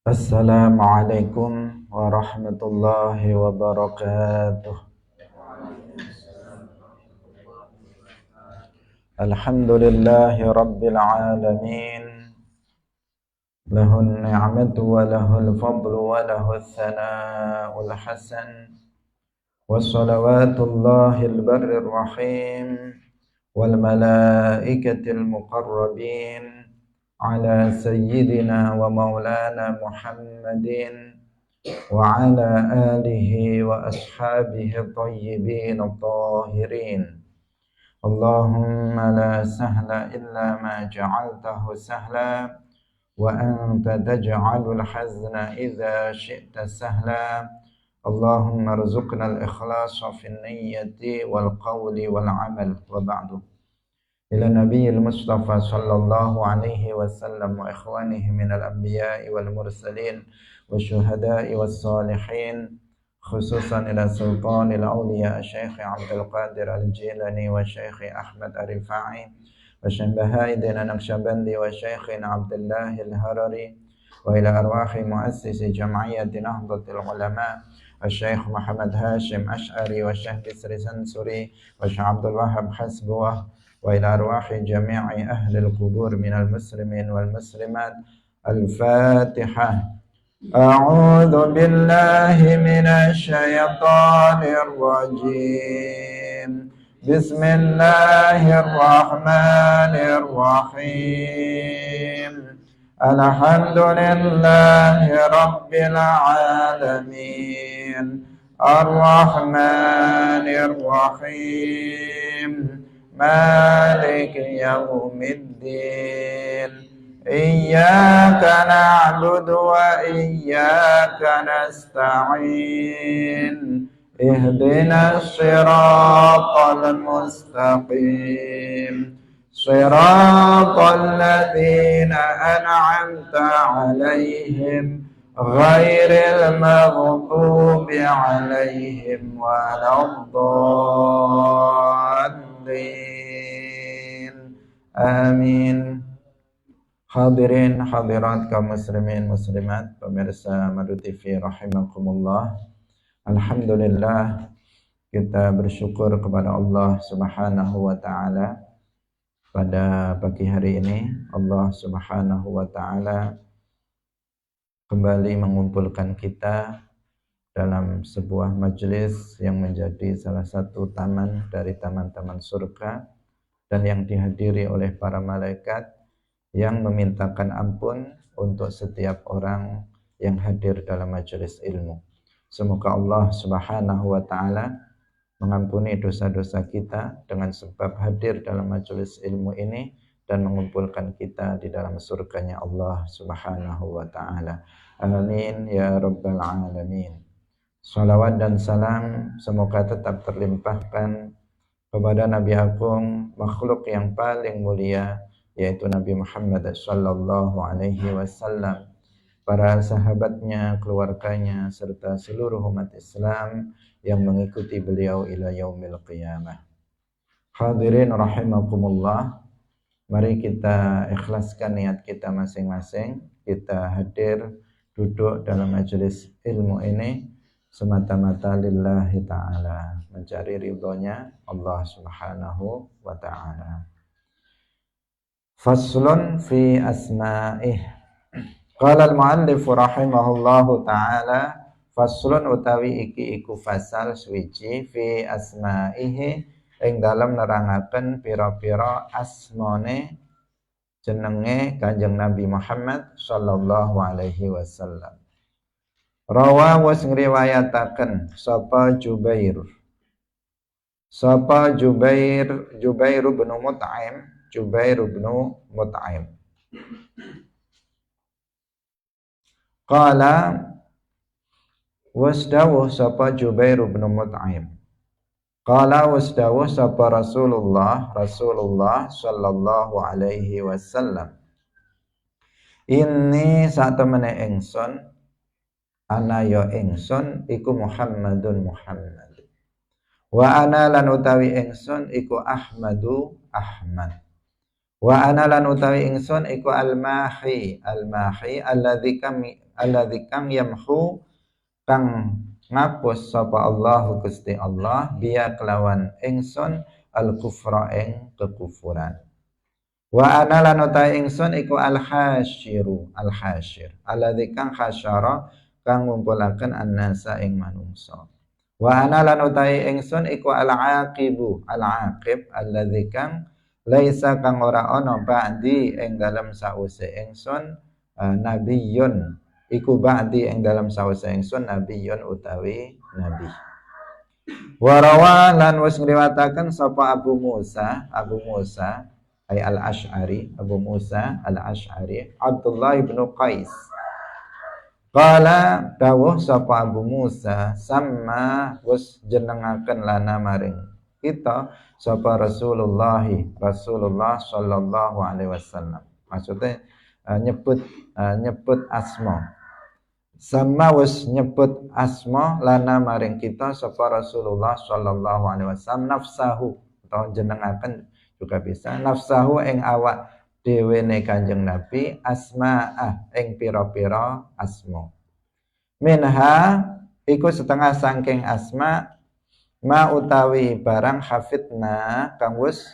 Assalamualaikum warahmatullahi wabarakatuh. Alhamdulillahi rabbil alamin. Lahun ni'matu wa lahul fadlu wa lahul thana'ul hasan. Wassalawatullahil barrir rahim wal malaikatil muqarrabin ala sayyidina wa maulana Muhammadin wa ala alihi wa ashabihi tayyibin at-tahirin. Allahumma la sahla illa ma ja'altahu sahla wa anta taj'alul hazna idza syi'ta sahla. Allahumma rzuqna al-ikhlasa fin niyyati wal qawli wal amal wa ba'du. Ila nabiyil Mustafa sallallahu alaihi wasallam wa ikhwanihi minal anbiya'i wal mursalin wa syuhada'i was salihin, khususan ila sultanil awliya Syekh Abdul Qadir Al-Jilani wa Syekh Ahmad Ar-Rifa'i wa Syekh Bahaidin Naqsyabandi wa Syekh Abdullah Al-Harari wa ila arwahi muassisi jam'iyyati Nahdlatul Ulama Syekh Muhammad Hashim Ash'ari wa Syekh Bisri Sansuri wa Syekh Abdul Wahab Hasbuwah wa ila arwahi jami'i ahli al-qubur minal muslimin wal muslimat. Al-Fatihah. A'udzu billahi minasy syaithanir rajim. Bismillahirrahmanirrahim. Alhamdulillahi rabbil alamin. Ar-Rahmanir Rahim. Maliki yaumiddin. Iyyaka na'budu wa iyyaka nasta'in. Ihdinas siratal mustaqim. Siratal ladzina an'amta 'alaihim ghairil maghdubi 'alaihim waladdallin. Amin. Hadirin hadirat kaum muslimin muslimat, pemirsa Madu TV rahimakumullah. Alhamdulillah, kita bersyukur kepada Allah Subhanahu wa taala. Pada pagi hari ini Allah Subhanahu wa taala kembali mengumpulkan kita dalam sebuah majelis yang menjadi salah satu taman dari taman-taman surga dan yang dihadiri oleh para malaikat yang memintakan ampun untuk setiap orang yang hadir dalam majelis ilmu. Semoga Allah Subhanahu wa taala mengampuni dosa-dosa kita dengan sebab hadir dalam majelis ilmu ini dan mengumpulkan kita di dalam surganya Allah Subhanahu wa taala. Amin ya rabbal alamin. Salawat dan salam semoga tetap terlimpahkan kepada Nabi Agung, makhluk yang paling mulia, yaitu Nabi Muhammad sallallahu alaihi wasallam, para sahabatnya, keluarganya, serta seluruh umat Islam yang mengikuti beliau ila yaumil qiyamah. Hadirin rahimakumullah, mari kita ikhlaskan niat kita masing-masing. Kita hadir duduk dalam majelis ilmu ini semata-mata lillahi ta'ala, mencari ridhonya Allah Subhanahu wa ta'ala. Faslun fi asma'ih. Qala al-muallif rahimahullahu ta'ala, faslun utawi iki iku fasal swiji fi asma'ihi ing dalam nerangaken pira-pira asmane jenenge Kanjeng Nabi Muhammad sallallahu alaihi wasallam. Rawa was ngriwayataken sapa Jubair. Sapa Jubair bin Mut'im, Jubair bin Mut'im. Qala wasdawuh sapa Jubair bin Mut'im. Qala wasdawuh sapa Rasulullah sallallahu alaihi wasallam. Inni satemene ingsun, ana ya ingsun iku Muhammadun Muhammad. Wa ana lan utawi ingsun iku Ahmadu Ahmad. Wa ana lan utawi ingsun iku al-mahi alladzi alladzi kang yamhu kang ngapus sapa Allahu Gusti Allah biya kelawan ingsun al-kufra ing kekufuran. Wa ana lan utai ingsun iku al-hasyiru al-hasyir alladzi kang hasyara kang ngumpulaken annasa ing manungsa. Wa ana lan utai ingsun iku al-aqibu al-aqib alladzi kang laisa kang ora ana ba'di ing dalem sause ingsun nabiyyun iku ba'di ing dalam sawise ingsun nabiyyun utawi nabi. Warawa lan wis ngriwataken sapa Abu Musa ay al-Asy'ari, Abu Musa al-Asy'ari, Abdullah bin Qais. Qala dawuh sapa Abu Musa sama wis jenengaken lana maring kita sapa Rasulullah sallallahu alaihi wasallam. Maksudnya nyebut asma. Sama wis nyebut asma lana maring kita sapa Rasulullah sallallahu alaihi wasallam nafsahu atau jenengaken juga bisa nafsahu ing awak dhewe ne Kanjeng Nabi asma'ah ing pira-pira asma. Minha iku setengah saking asma ma utawi barang hafidna kang wis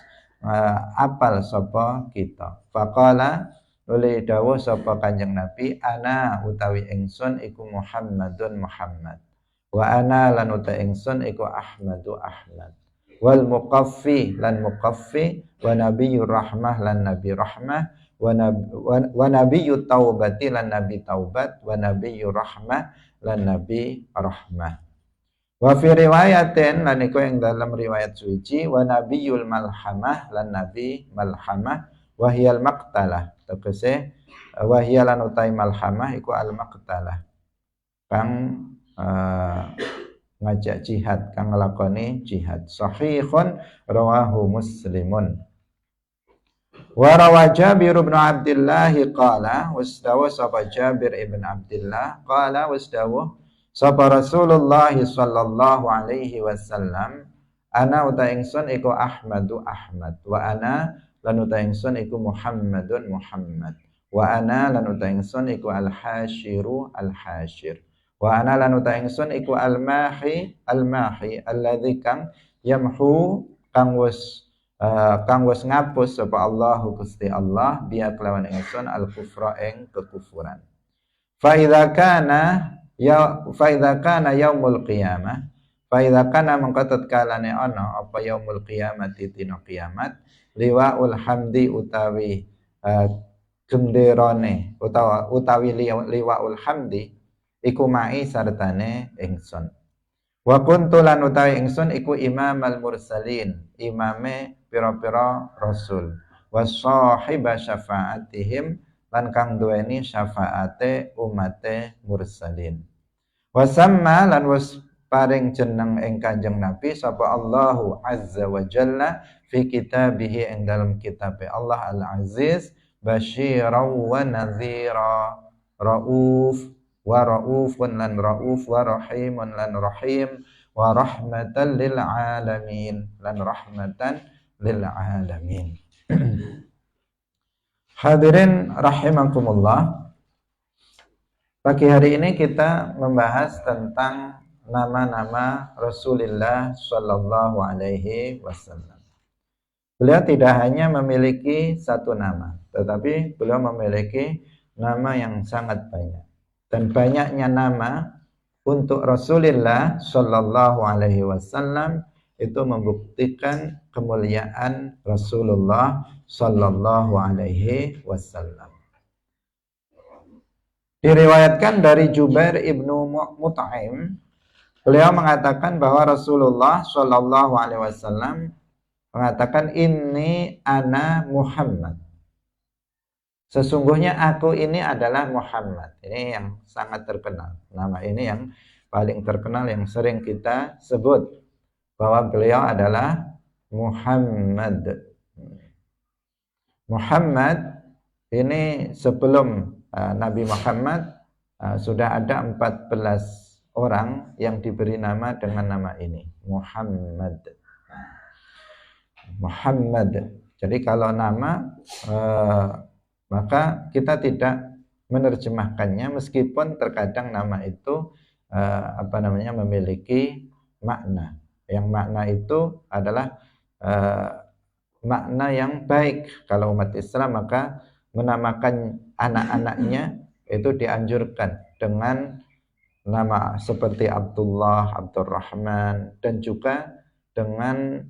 apal sapa kita. Faqala oleh dawuh sapa Kanjeng Nabi ana utawi ingsun iku Muhammadun Muhammad wa ana lan utawi ingsun iku Ahmadu Ahmad wal muqaffi lan muqaffi wa nabiyyur rahmah lan nabi rahmah wa nabiyyut taubati lan nabi taubat wa nabiyyur rahmah lan nabi rahmah wa fi riwayatin lan iku ing dalam riwayat suci wa nabiyyul malhamah lan nabi malhamah wa hiyal maqtalah tegese wahya lan utai malhamah iku al maqtalah kang ngajak jihad kang nglakoni jihad sahihun rawahu muslimun wa rawa Jabir bin Abdullah qala wasdawa sapa Jabir ibn Abdullah qala wasdawa sapa Rasulullah sallallahu alaihi wasallam ana uta ingsun iku Ahmadu Ahmad wa ana lan uta ingsun iku Muhammadun Muhammad wa ana lan uta ingsun iku al-hasyiru al-hasyir wa ana lan uta ingsun iku al-mahi alladzi kang yamhu kang wis ngapus sapa Allahu Gusti Allah biya kelawan ingsun al-kufra ing kekufuran fa idza kana yaumul qiyamah fa idza kana mengko tatkalane ana apa yaumul qiyamati dina kiamat liwaul hamdi utawi genderane utawi liwaul hamdi iku mai sartane ingsun wa kuntu lan utawi ingsun iku imamal mursalin imame pira-pira rasul wa sahiba syafaatihim lan kang duweni syafaate umate mursalin wa samma lan was paring jeneng ing Kanjeng Nabi sapa Allahu azza wa jalla fi kitabihi ing dalam kitab Allah al-aziz basyiran wa nadhira raufun lan rauf wa rahimun lan rahim wa rahmatan lil alamin lan rahmatan lil alamin. Hadirin rahimakumullah, pagi hari ini kita membahas tentang nama-nama Rasulullah sallallahu alaihi wasallam. Beliau tidak hanya memiliki satu nama, tetapi beliau memiliki nama yang sangat banyak. Dan banyaknya nama untuk Rasulullah sallallahu alaihi wasallam itu membuktikan kemuliaan Rasulullah sallallahu alaihi wasallam. Diriwayatkan dari Jubair ibnu Mut'im, beliau mengatakan bahwa Rasulullah sallallahu alaihi wasallam mengatakan inni ana Muhammad. Sesungguhnya aku ini adalah Muhammad. Ini yang sangat terkenal. Nama ini yang paling terkenal yang sering kita sebut bahwa beliau adalah Muhammad. Muhammad ini sebelum Nabi Muhammad sudah ada 14 orang yang diberi nama dengan nama ini, Muhammad. Muhammad. Jadi kalau nama maka kita tidak menerjemahkannya, meskipun terkadang nama itu memiliki makna. Yang makna itu adalah makna yang baik. Kalau umat Islam maka menamakan anak-anaknya itu dianjurkan dengan nama seperti Abdullah, Abdurrahman, dan juga dengan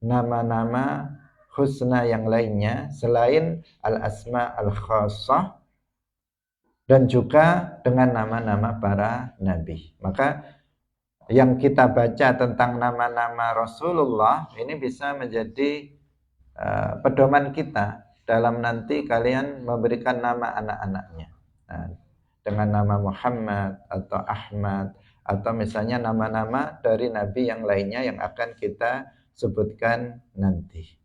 nama-nama husna yang lainnya selain al-asma al-khassah, dan juga dengan nama-nama para nabi. Maka yang kita baca tentang nama-nama Rasulullah ini bisa menjadi pedoman kita dalam nanti kalian memberikan nama anak-anaknya. Dengan nama Muhammad atau Ahmad, atau misalnya nama-nama dari nabi yang lainnya yang akan kita sebutkan nanti.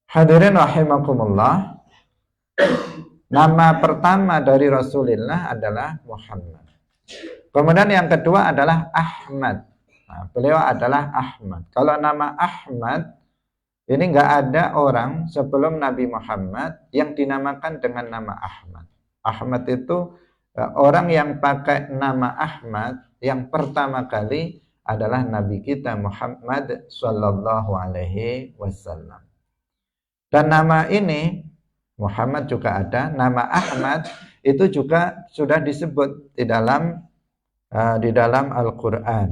Hadirin rahimakumullah, nama pertama dari Rasulullah adalah Muhammad. Kemudian yang kedua adalah Ahmad. Nah, beliau adalah Ahmad. Kalau nama Ahmad, ini nggak ada orang sebelum Nabi Muhammad yang dinamakan dengan nama Ahmad. Ahmad itu orang yang pakai nama Ahmad yang pertama kali adalah Nabi kita Muhammad Sallallahu Alaihi Wasallam. Dan nama ini Muhammad juga ada, nama Ahmad itu juga sudah disebut di dalam Al-Quran.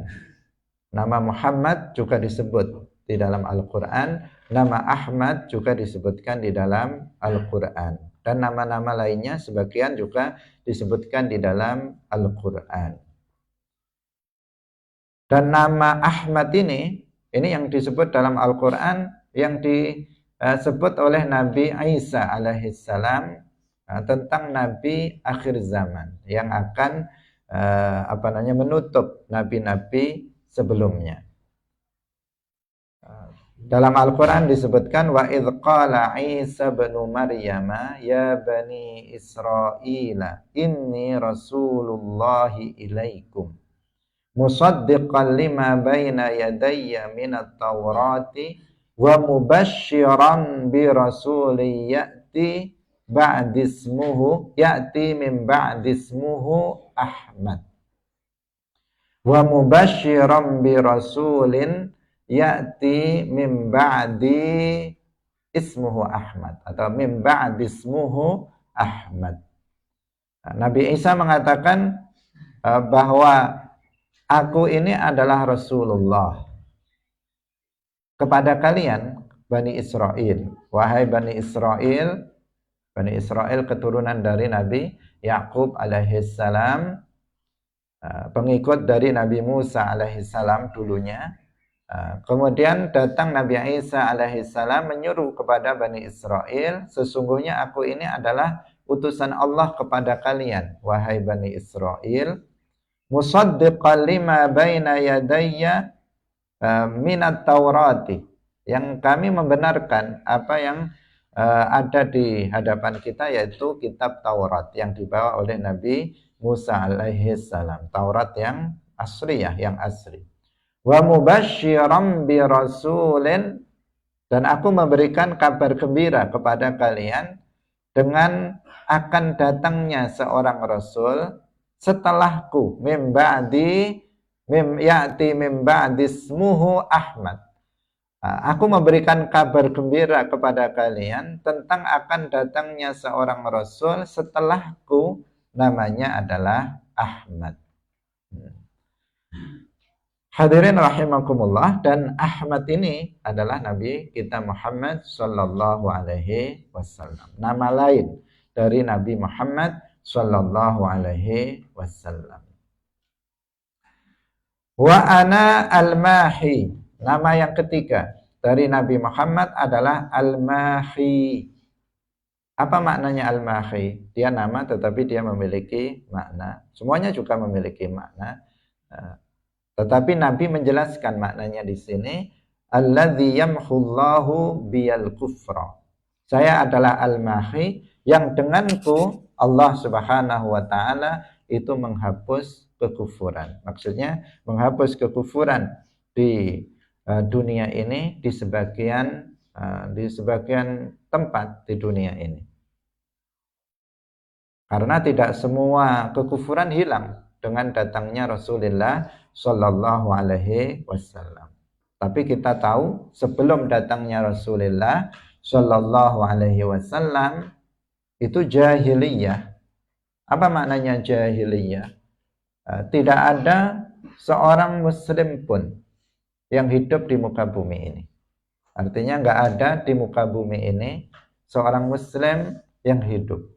Nama Muhammad juga disebut di dalam Al-Quran, nama Ahmad juga disebutkan di dalam Al-Quran, dan nama-nama lainnya sebagian juga disebutkan di dalam Al-Quran. Dan nama Ahmad ini yang disebut dalam Al-Quran, yang disebut oleh Nabi Isa alaihissalam tentang Nabi akhir zaman yang akan menutup nabi-nabi sebelumnya. Dalam Al-Quran disebutkan wa idh qala Isa bin Maryam ya bani Israila inni rasulullahi ilaikum musaddiqan lima baina yadayya minat tawrati wa mubashiran bi rasulin ya'ti min ba'dismuhu Ahmad wa mubashiran bi rasulin ya'ti min ba'di ismuhu Ahmad, atau min ba'di ismuhu Ahmad. Nabi Isa mengatakan bahwa aku ini adalah Rasulullah kepada kalian Bani Israel. Wahai Bani Israel, Bani Israel keturunan dari Nabi Yakub alaihissalam, pengikut dari Nabi Musa alaihissalam dulunya. Kemudian datang Nabi Isa alaihissalam menyuruh kepada Bani Israel, sesungguhnya aku ini adalah utusan Allah kepada kalian, wahai Bani Israel, musaddiqan lima baina yadayya minat taurati, yang kami membenarkan apa yang ada di hadapan kita, yaitu kitab Taurat yang dibawa oleh Nabi Musa alaihissalam, Taurat yang asriyah, yang asri. Wa mubasyiran bi rasulin, dan aku memberikan kabar gembira kepada kalian dengan akan datangnya seorang rasul setelahku, ya'ti min ba'di ismuhu Ahmad. Aku memberikan kabar gembira kepada kalian tentang akan datangnya seorang rasul setelahku, namanya adalah Ahmad. Hadirin rahimakumullah, dan Ahmad ini adalah Nabi kita Muhammad Sallallahu Alaihi Wasallam, nama lain dari Nabi Muhammad Sallallahu Alaihi Wasallam. Wa ana al-mahi, nama yang ketiga dari Nabi Muhammad adalah al-mahi. Apa maknanya al-mahi? Dia nama tetapi dia memiliki makna. Semuanya juga memiliki makna. Tetapi Nabi menjelaskan maknanya di sini, alladzi yamhullahu biyal kufra. Saya adalah al-mahi yang denganku Allah Subhanahu wa taala itu menghapus kekufuran. Maksudnya menghapus kekufuran di dunia ini, di sebagian tempat di dunia ini. Karena tidak semua kekufuran hilang dengan datangnya Rasulullah Shallallahu Alaihi Wasallam. Tapi kita tahu sebelum datangnya Rasulullah Shallallahu Alaihi Wasallam itu jahiliyah. Apa maknanya jahiliyah? Tidak ada seorang Muslim pun yang hidup di muka bumi ini. Artinya nggak ada di muka bumi ini seorang Muslim yang hidup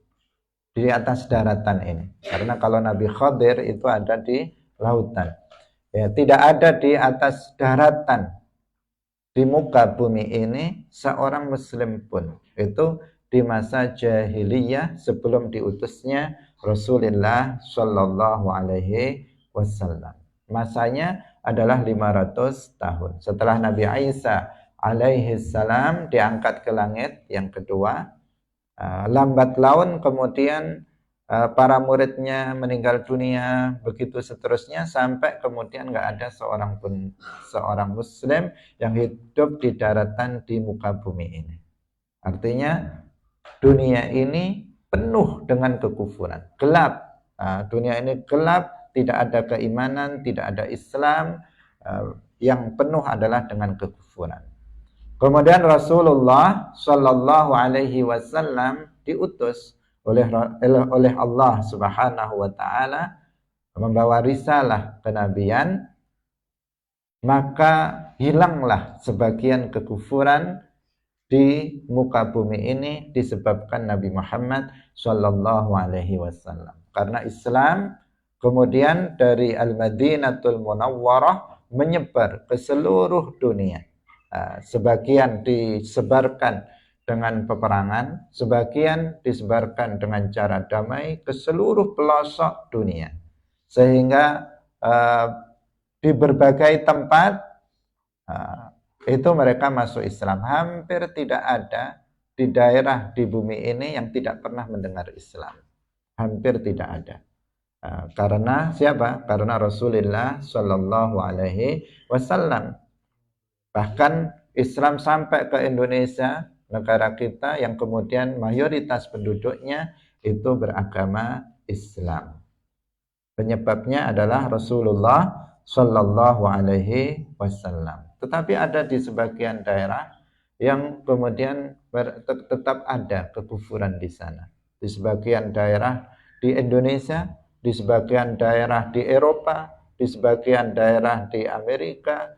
di atas daratan ini. Karena kalau Nabi Khadir itu ada di lautan. Ya, tidak ada di atas daratan di muka bumi ini seorang Muslim pun. Itu di masa jahiliyah sebelum diutusnya Rasulullah Shallallahu Alaihi Wasallam. Masanya adalah 500 tahun. Setelah Nabi Isa alaihi salam diangkat ke langit yang kedua, lambat laun kemudian para muridnya meninggal dunia, begitu seterusnya sampai kemudian nggak ada seorang Muslim yang hidup di daratan di muka bumi ini. Artinya dunia ini penuh dengan kekufuran, gelap. Dunia ini gelap, tidak ada keimanan, tidak ada Islam, yang penuh adalah dengan kekufuran. Kemudian Rasulullah Shallallahu Alaihi Wasallam diutus oleh Allah Subhanahu Wa Taala membawa risalah kenabian, maka hilanglah sebagian kekufuran di muka bumi ini disebabkan Nabi Muhammad Shallallahu Alaihi Wasallam. Karena Islam kemudian dari Al-Madinatul Munawwarah menyebar ke seluruh dunia. Sebagian disebarkan dengan peperangan, sebagian disebarkan dengan cara damai ke seluruh pelosok dunia. Sehingga di berbagai tempat itu mereka masuk Islam. Hampir tidak ada di daerah di bumi ini yang tidak pernah mendengar Islam. Hampir tidak ada. Karena siapa? Karena Rasulullah Shallallahu Alaihi Wasallam. Bahkan Islam sampai ke Indonesia, negara kita yang kemudian mayoritas penduduknya itu beragama Islam. Penyebabnya adalah Rasulullah Shallallahu Alaihi Wasallam. Tetapi ada di sebagian daerah yang kemudian tetap ada kekufuran di sana. Di sebagian daerah di Indonesia, di sebagian daerah di Eropa, di sebagian daerah di Amerika,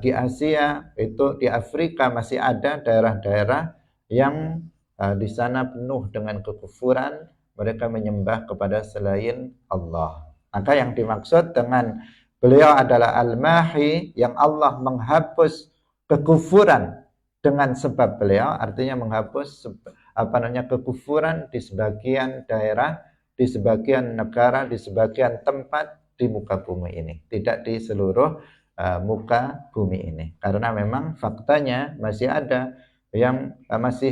di Asia, itu di Afrika masih ada daerah-daerah yang di sana penuh dengan kekufuran, mereka menyembah kepada selain Allah. Maka yang dimaksud dengan beliau adalah Al-Mahi, yang Allah menghapus kekufuran dengan sebab beliau, artinya menghapus kekufuran di sebagian daerah, di sebagian negara, di sebagian tempat di muka bumi ini, tidak di seluruh muka bumi ini. Karena memang faktanya masih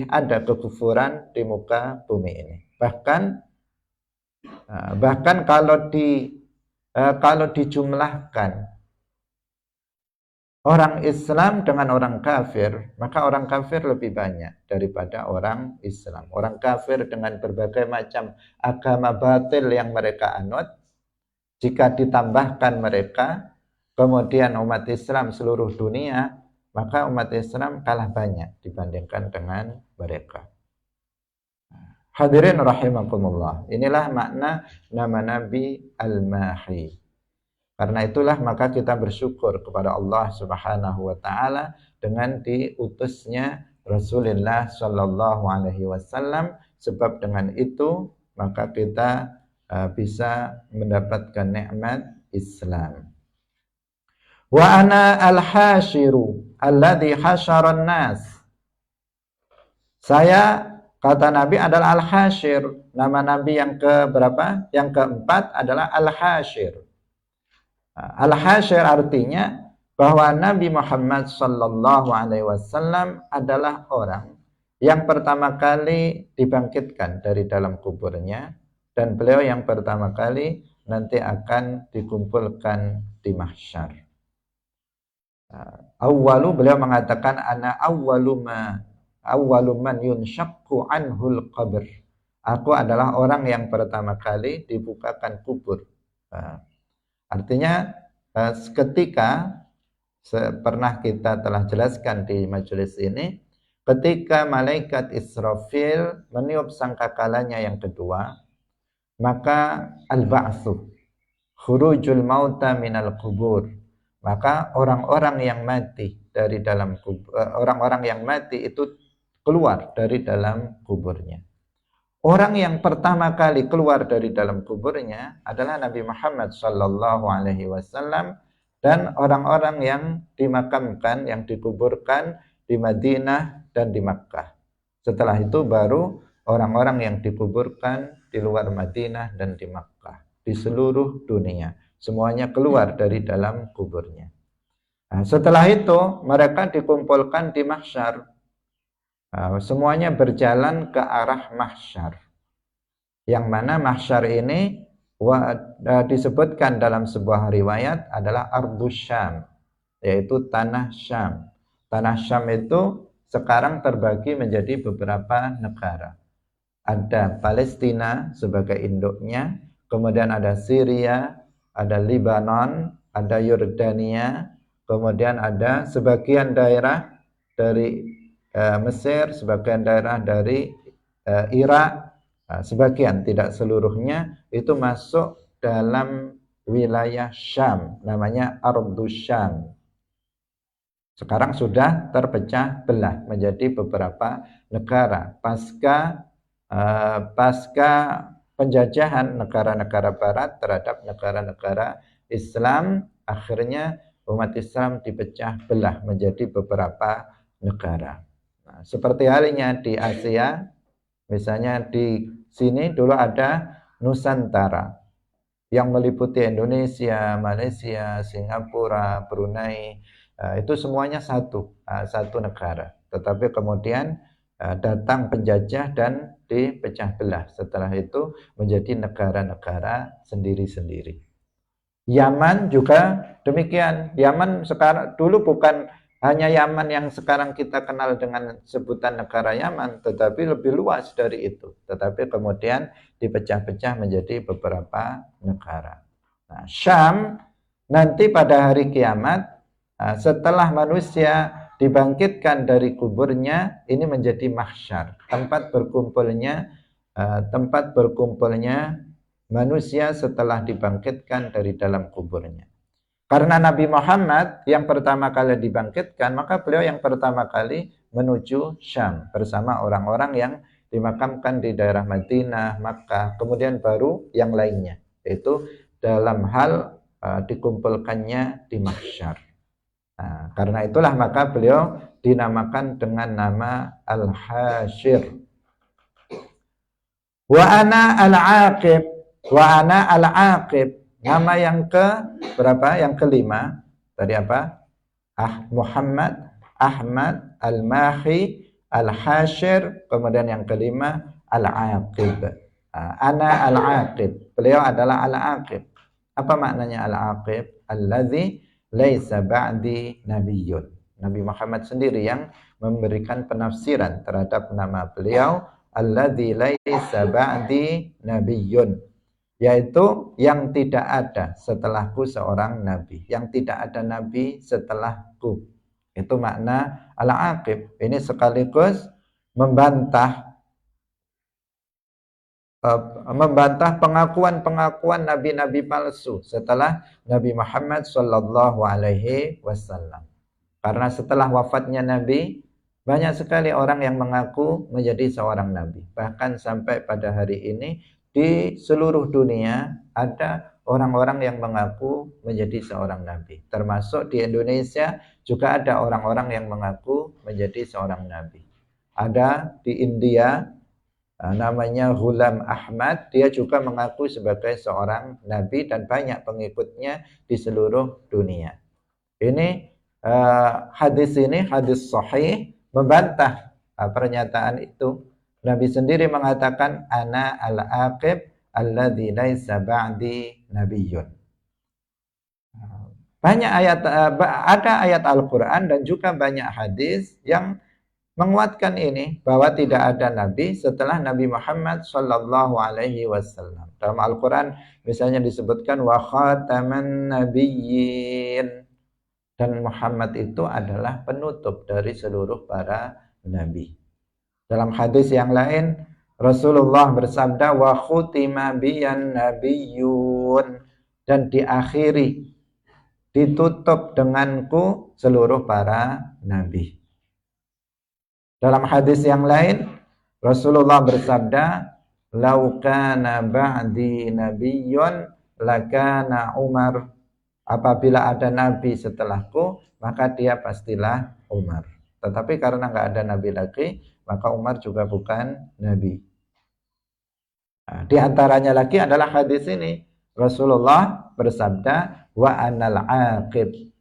ada kekufuran di muka bumi ini. Bahkan kalau dijumlahkan orang Islam dengan orang kafir, maka orang kafir lebih banyak daripada orang Islam. Orang kafir dengan berbagai macam agama batil yang mereka anut, jika ditambahkan mereka, kemudian umat Islam seluruh dunia, maka umat Islam kalah banyak dibandingkan dengan mereka. Hadirin rahimakumullah. Inilah makna nama Nabi Al-Mahi. Karena itulah maka kita bersyukur kepada Allah Subhanahu wa taala dengan diutusnya Rasulullah Shallallahu Alaihi Wasallam, sebab dengan itu maka kita bisa mendapatkan nikmat Islam. Wa ana al-hasyiru alladhi hasyaran nas. Saya, kata Nabi, adalah al-hasyir. Nama Nabi yang keberapa? Yang keempat adalah al-hasyir. Al-hasyir artinya bahwa Nabi Muhammad sallallahu alaihi wasallam adalah orang yang pertama kali dibangkitkan dari dalam kuburnya, dan beliau yang pertama kali nanti akan dikumpulkan di mahsyar. Awwalu, beliau mengatakan ana awwalu man yunshaqqu anhul qabr. Aku adalah orang yang pertama kali dibukakan kubur. Artinya ketika pernah kita telah jelaskan di majelis ini, ketika malaikat Israfil meniup sangkakalanya yang kedua, maka al-ba'tsu, khurujul mauta minal kubur, maka orang-orang yang mati dari dalam kubur, orang-orang yang mati itu keluar dari dalam kuburnya. Orang yang pertama kali keluar dari dalam kuburnya adalah Nabi Muhammad sallallahu alaihi wasallam dan orang-orang yang dimakamkan, yang dikuburkan di Madinah dan di Makkah. Setelah itu baru orang-orang yang dikuburkan di luar Madinah dan di Makkah, di seluruh dunia. Semuanya keluar dari dalam kuburnya. Nah, setelah itu mereka dikumpulkan di mahsyar. Semuanya berjalan ke arah mahsyar. Yang mana mahsyar ini disebutkan dalam sebuah riwayat adalah Ardus Syam, yaitu tanah Syam. Tanah Syam itu sekarang terbagi menjadi beberapa negara. Ada Palestina sebagai induknya, kemudian ada Syria, ada Lebanon, ada Yordania, kemudian ada sebagian daerah dari Mesir, sebagian daerah dari Irak, sebagian, tidak seluruhnya, itu masuk dalam wilayah Syam, namanya Ardus Syam. Sekarang sudah terpecah belah menjadi beberapa negara pasca penjajahan negara-negara barat terhadap negara-negara Islam. Akhirnya umat Islam dipecah belah menjadi beberapa negara. Seperti halnya di Asia, misalnya di sini dulu ada Nusantara yang meliputi Indonesia, Malaysia, Singapura, Brunei, itu semuanya satu negara. Tetapi kemudian datang penjajah dan dipecah belah. Setelah itu menjadi negara-negara sendiri-sendiri. Yaman juga demikian. Yaman sekarang dulu bukan hanya Yaman yang sekarang kita kenal dengan sebutan negara Yaman, tetapi lebih luas dari itu. Tetapi kemudian dipecah-pecah menjadi beberapa negara. Nah, Syam nanti pada hari kiamat, setelah manusia dibangkitkan dari kuburnya, ini menjadi mahsyar, tempat berkumpulnya manusia setelah dibangkitkan dari dalam kuburnya. Karena Nabi Muhammad yang pertama kali dibangkitkan, maka beliau yang pertama kali menuju Syam bersama orang-orang yang dimakamkan di daerah Madinah, Makkah, kemudian baru yang lainnya, yaitu dalam hal dikumpulkannya di mahsyar. Nah, karena itulah maka beliau dinamakan dengan nama Al-Hasyir. Wa ana al-aqib, wa ana al-aqib. Nama yang ke berapa? Yang kelima. Tadi apa? Muhammad, Ahmad, Al-Mahi, Al-Hasyir. Kemudian yang kelima, Al-Aqib. Ana Al-Aqib. Beliau adalah Al-Aqib. Apa maknanya Al-Aqib? Alladzi laisa ba'di nabiyyun. Nabi Muhammad sendiri yang memberikan penafsiran terhadap nama beliau. Alladzi laisa ba'di nabiyyun, yaitu yang tidak ada setelahku seorang nabi, yang tidak ada nabi setelahku. Itu makna al-aqib. Ini sekaligus membantah pengakuan nabi-nabi palsu setelah Nabi Muhammad sallallahu alaihi wasallam. Karena setelah wafatnya nabi, banyak sekali orang yang mengaku menjadi seorang nabi. Bahkan sampai pada hari ini di seluruh dunia ada orang-orang yang mengaku menjadi seorang nabi. Termasuk di Indonesia juga ada orang-orang yang mengaku menjadi seorang nabi. Ada di India, namanya Ghulam Ahmad, dia juga mengaku sebagai seorang nabi dan banyak pengikutnya di seluruh dunia. Ini hadis sahih membantah pernyataan itu. Nabi sendiri mengatakan ana al-aqib alladzi laisa ba'di nabiyyun. Banyak ayat, ada ayat Al-Qur'an dan juga banyak hadis yang menguatkan ini bahwa tidak ada nabi setelah Nabi Muhammad sallallahu alaihi wasallam. Dalam Al-Qur'an misalnya disebutkan wa khataman nabiyyin, dan Muhammad itu adalah penutup dari seluruh para nabi. Dalam hadis yang lain Rasulullah bersabda wa khutima biyan nabiyyun, dan diakhiri, ditutup denganku seluruh para nabi. Dalam hadis yang lain Rasulullah bersabda lau kana ba'di nabiyyun lakana Umar, apabila ada nabi setelahku maka dia pastilah Umar. Tetapi karena nggak ada nabi lagi maka Umar juga bukan nabi. Nah, di antaranya lagi adalah hadis ini Rasulullah bersabda wa anal aqib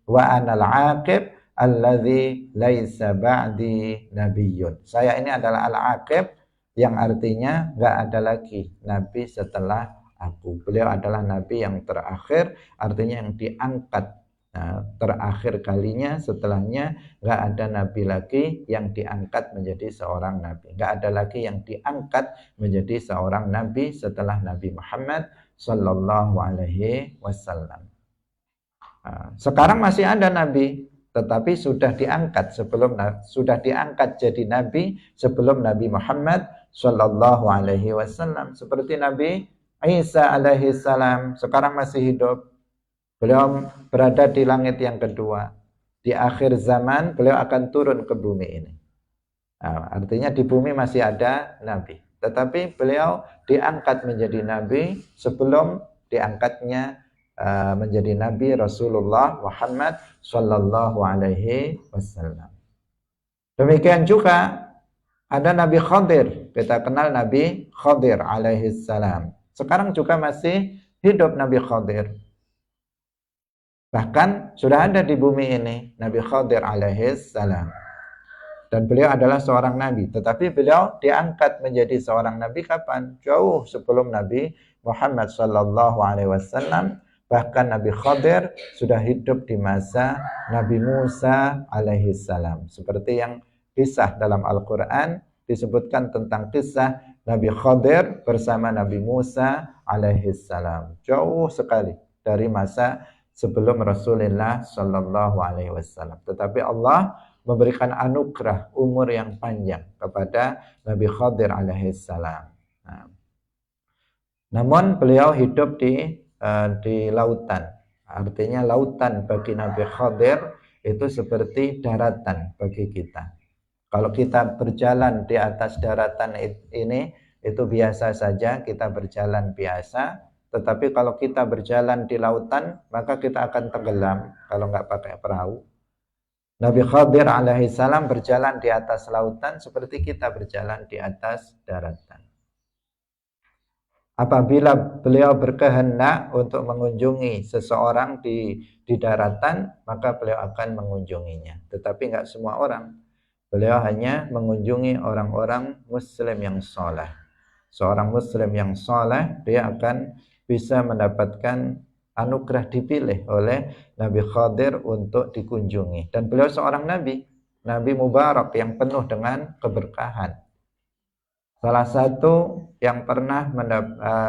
alladzi laisa ba'di nabiyyun. Saya ini adalah al-aqib, yang artinya enggak ada lagi nabi setelah aku. Beliau adalah nabi yang terakhir, artinya yang diangkat. Nah, terakhir kalinya, setelahnya enggak ada nabi lagi yang diangkat menjadi seorang nabi. Enggak ada lagi yang diangkat menjadi seorang nabi setelah Nabi Muhammad sallallahu alaihi wasallam. Nah, sekarang masih ada nabi, tetapi sudah diangkat jadi nabi sebelum Nabi Muhammad sallallahu alaihi wasallam. Seperti Nabi Isa alaihi salam sekarang masih hidup. Beliau berada di langit yang kedua. Di akhir zaman beliau akan turun ke bumi ini. Nah, artinya di bumi masih ada nabi, tetapi beliau diangkat menjadi nabi sebelum diangkatnya menjadi Nabi Rasulullah Muhammad sallallahu alaihi wasallam. Demikian juga ada Nabi Khadir. Kita kenal Nabi Khadir alaihi salam. Sekarang juga masih hidup Nabi Khadir. Bahkan sudah ada di bumi ini Nabi Khadir alaihi salam. Dan beliau adalah seorang nabi, tetapi beliau diangkat menjadi seorang nabi kapan? Jauh sebelum Nabi Muhammad sallallahu alaihi wasallam. Bahkan Nabi Khadir sudah hidup di masa Nabi Musa alaihi salam. Seperti yang kisah dalam Al-Quran disebutkan tentang kisah Nabi Khadir bersama Nabi Musa alaihi salam. Jauh sekali dari masa sebelum Rasulullah sallallahu alaihi wasallam. Tetapi Allah memberikan anugerah umur yang panjang kepada Nabi Khadir alaihi salam. Nah, namun beliau hidup di lautan. Artinya lautan bagi Nabi Khadir itu seperti daratan bagi kita. Kalau kita berjalan di atas daratan ini itu biasa saja, kita berjalan biasa. Tetapi kalau kita berjalan di lautan maka kita akan tenggelam kalau nggak pakai perahu. Nabi Khadir alaihi salam berjalan di atas lautan seperti kita berjalan di atas daratan. Apabila beliau berkehendak untuk mengunjungi seseorang di daratan, maka beliau akan mengunjunginya. Tetapi enggak semua orang. Beliau hanya mengunjungi orang-orang muslim yang saleh. Seorang muslim yang saleh, dia akan bisa mendapatkan anugerah dipilih oleh Nabi Khadir untuk dikunjungi. Dan beliau seorang nabi, nabi mubarak yang penuh dengan keberkahan. Salah satu yang pernah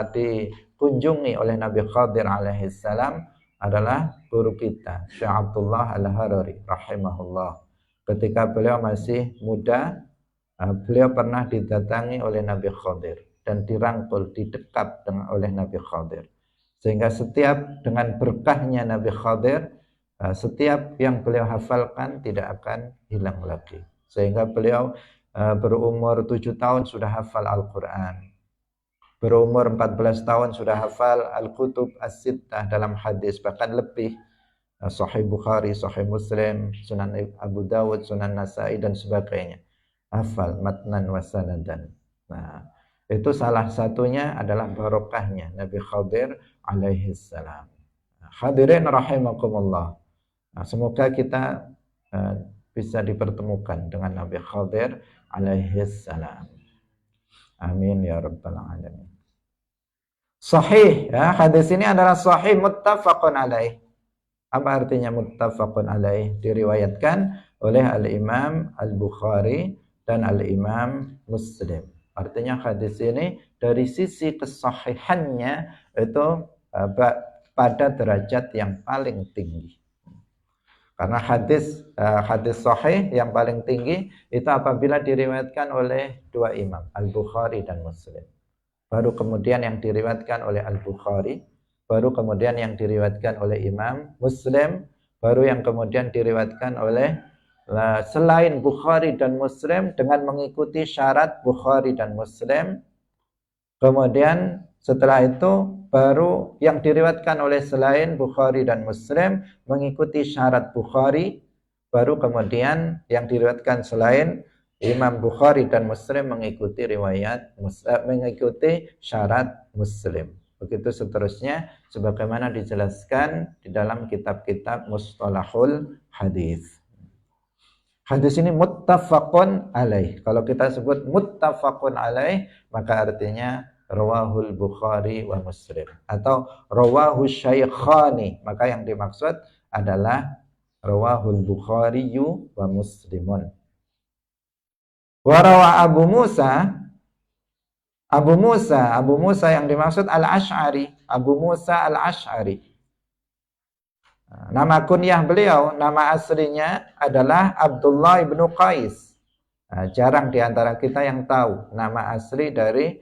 dikunjungi oleh Nabi Khadir alaihi salam adalah guru kita, Syekh Abdullah Al-Harari rahimahullah. Ketika beliau masih muda, beliau pernah didatangi oleh Nabi Khadir dan dirangkul, didekap oleh Nabi Khadir. Sehingga setiap dengan berkahnya Nabi Khadir, setiap yang beliau hafalkan tidak akan hilang lagi. Sehingga beliau berumur 7 tahun sudah hafal Al-Quran. Berumur 14 tahun sudah hafal Al-Kutub As-Sittah dalam hadis, bahkan lebih. Sahih Bukhari, Sahih Muslim, Sunan Abu Dawud, Sunan Nasa'i dan sebagainya. Hafal matnan wa sanadan. Nah, itu salah satunya adalah barokahnya Nabi Khadir alaihi salam. Hadirin rahimakumullah. Nah, semoga kita bisa dipertemukan dengan Nabi Khadir alaihi salam. Amin ya rabbal alamin. Sahih, ya, hadis ini adalah sahih muttafaqun alaih. Apa artinya muttafaqun alaih? Diriwayatkan oleh Al-Imam Al-Bukhari dan Al-Imam Muslim. Artinya hadis ini dari sisi kesahihannya itu pada derajat yang paling tinggi. Karena hadis sahih yang paling tinggi itu apabila diriwayatkan oleh dua imam, Al-Bukhari dan Muslim. Baru kemudian yang diriwayatkan oleh Al-Bukhari, baru kemudian yang diriwayatkan oleh Imam Muslim, baru yang kemudian diriwayatkan oleh selain Bukhari dan Muslim dengan mengikuti syarat Bukhari dan Muslim. Kemudian setelah itu baru yang diriwayatkan oleh selain Bukhari dan Muslim mengikuti syarat Bukhari, baru kemudian yang diriwayatkan selain Imam Bukhari dan Muslim mengikuti mengikuti syarat Muslim. Begitu seterusnya sebagaimana dijelaskan di dalam kitab-kitab Mustalahul Hadis. Hadis ini muttafaqun alaih. Kalau kita sebut muttafaqun alaih, maka artinya rawahul Bukhari wa Muslim atau rawahu syaikhani, maka yang dimaksud adalah rawahul Bukhari wa Muslimun. Wa rawa Abu Musa yang dimaksud Al-Asy'ari, Abu Musa Al-Asy'ari. Nama kunyah beliau, nama aslinya adalah Abdullah ibnu Qais. Jarang di antara kita yang tahu nama asli dari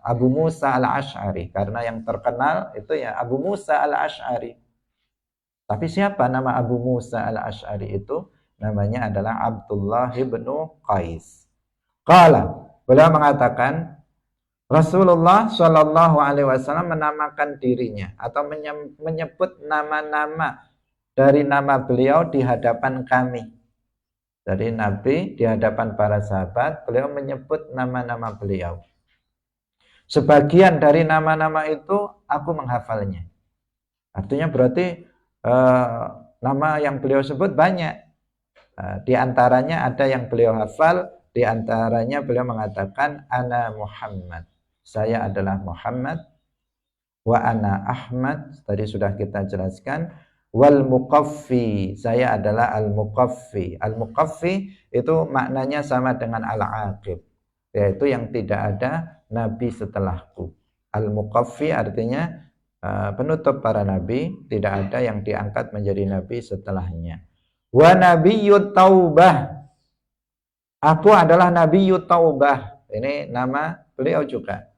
Abu Musa Al-Asy'ari, karena yang terkenal itu ya Abu Musa Al-Asy'ari. Tapi siapa nama Abu Musa Al-Asy'ari itu? Namanya adalah Abdullah ibnu Qais. Qala, beliau mengatakan Rasulullah Shallallahu Alaihi Wasallam menamakan dirinya atau menyebut nama-nama dari nama beliau di hadapan kami. Dari Nabi di hadapan para sahabat, beliau menyebut nama-nama beliau. Sebagian dari nama-nama itu aku menghafalnya. Artinya berarti nama yang beliau sebut banyak. Di antaranya ada yang beliau hafal, di antaranya beliau mengatakan Ana Muhammad. Saya adalah Muhammad, wa ana Ahmad, tadi sudah kita jelaskan, wal muqaffi, saya adalah al-muqaffi. Al-muqaffi itu maknanya sama dengan al-aqib, yaitu yang tidak ada nabi setelahku. Al-muqaffi artinya penutup para nabi, tidak ada yang diangkat menjadi nabi setelahnya. Wa nabiyyut taubah, aku adalah nabiyyut taubah. Ini nama beliau juga.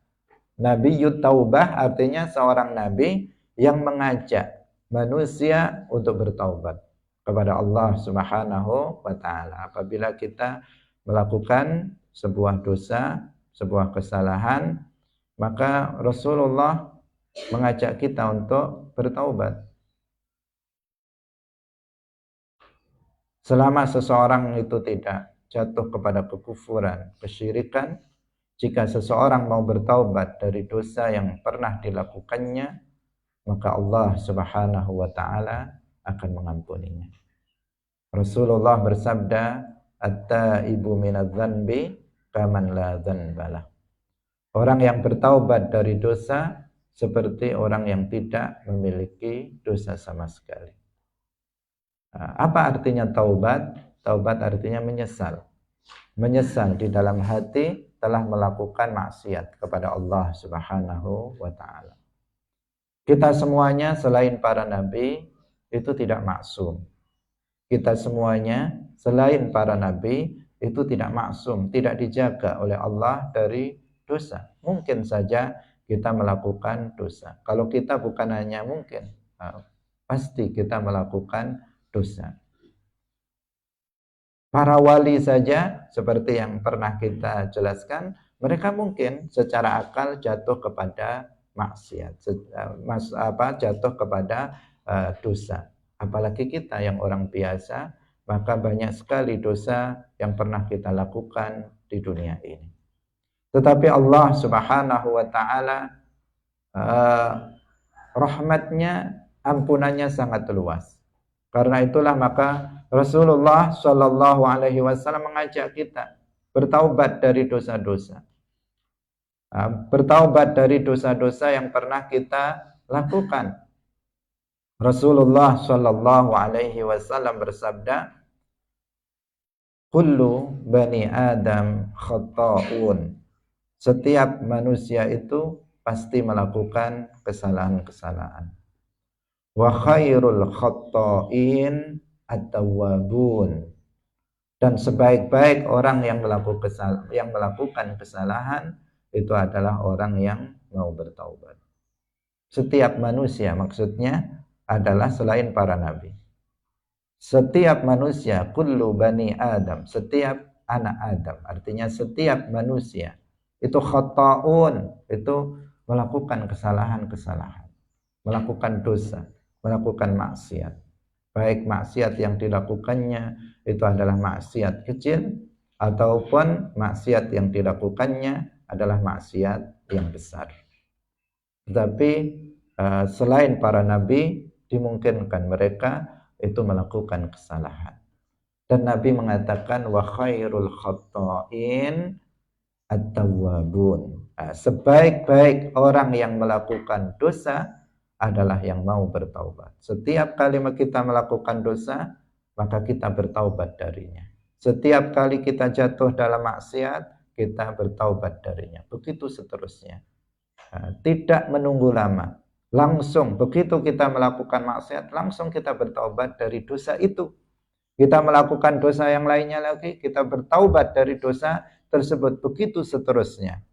Nabiyyut taubah artinya seorang nabi yang mengajak manusia untuk bertaubat kepada Allah Subhanahu wa taala. Apabila kita melakukan sebuah dosa, sebuah kesalahan, maka Rasulullah mengajak kita untuk bertaubat. Selama seseorang itu tidak jatuh kepada kekufuran, kesyirikan, jika seseorang mau bertaubat dari dosa yang pernah dilakukannya, maka Allah Subhanahu wa taala akan mengampuninya. Rasulullah bersabda, "At-taibu minadz-dzanbi kaman la dzanbalah." Orang yang bertaubat dari dosa seperti orang yang tidak memiliki dosa sama sekali. Apa artinya taubat? Taubat artinya menyesal. Menyesal di dalam hati telah melakukan maksiat kepada Allah Subhanahu wa taala. Kita semuanya selain para nabi itu tidak maksum. Kita semuanya selain para nabi itu tidak maksum, tidak dijaga oleh Allah dari dosa. Mungkin saja kita melakukan dosa. Kalau kita bukan hanya mungkin, pasti kita melakukan dosa. Para wali saja, seperti yang pernah kita jelaskan, mereka mungkin secara akal jatuh kepada maksiat, jatuh kepada dosa. Apalagi kita yang orang biasa, maka banyak sekali dosa yang pernah kita lakukan di dunia ini. Tetapi Allah Subhanahu wa taala rahmatnya, ampunannya sangat luas. Karena itulah maka Rasulullah Shallallahu Alaihi Wasallam mengajak kita bertaubat dari dosa-dosa, bertaubat dari dosa-dosa yang pernah kita lakukan. Rasulullah Shallallahu Alaihi Wasallam bersabda, kullu bani Adam khata'un. Setiap manusia itu pasti melakukan kesalahan-kesalahan. Wa khairul khatta'in at-tawwabun. Dan sebaik-baik orang yang melakukan kesalahan itu adalah orang yang mau bertaubat. Setiap manusia maksudnya adalah selain para nabi. Setiap manusia, kullu bani Adam, setiap anak Adam, artinya setiap manusia itu khata'un, itu melakukan kesalahan-kesalahan, melakukan dosa, melakukan maksiat. Baik maksiat yang dilakukannya itu adalah maksiat kecil ataupun maksiat yang dilakukannya adalah maksiat yang besar. Tetapi selain para nabi dimungkinkan mereka itu melakukan kesalahan. Dan Nabi mengatakan wa khairul khatta'in at-tawwabun. Sebaik-baik orang yang melakukan dosa adalah yang mau bertaubat. Setiap kali kita melakukan dosa, maka kita bertaubat darinya. Setiap kali kita jatuh dalam maksiat, kita bertaubat darinya. Begitu seterusnya. Tidak menunggu lama. Langsung begitu kita melakukan maksiat, langsung kita bertaubat dari dosa itu. Kita melakukan dosa yang lainnya lagi, kita bertaubat dari dosa tersebut. Begitu seterusnya.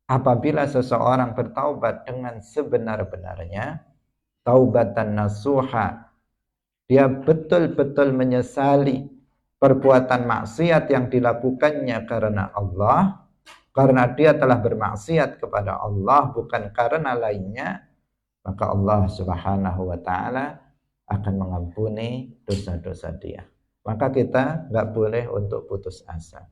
Apabila seseorang bertaubat dengan sebenar-benarnya, taubatan nasuha, dia betul-betul menyesali perbuatan maksiat yang dilakukannya karena Allah, karena dia telah bermaksiat kepada Allah bukan karena lainnya, maka Allah Subhanahu wa ta'ala akan mengampuni dosa-dosa dia. Maka kita nggak boleh untuk putus asa.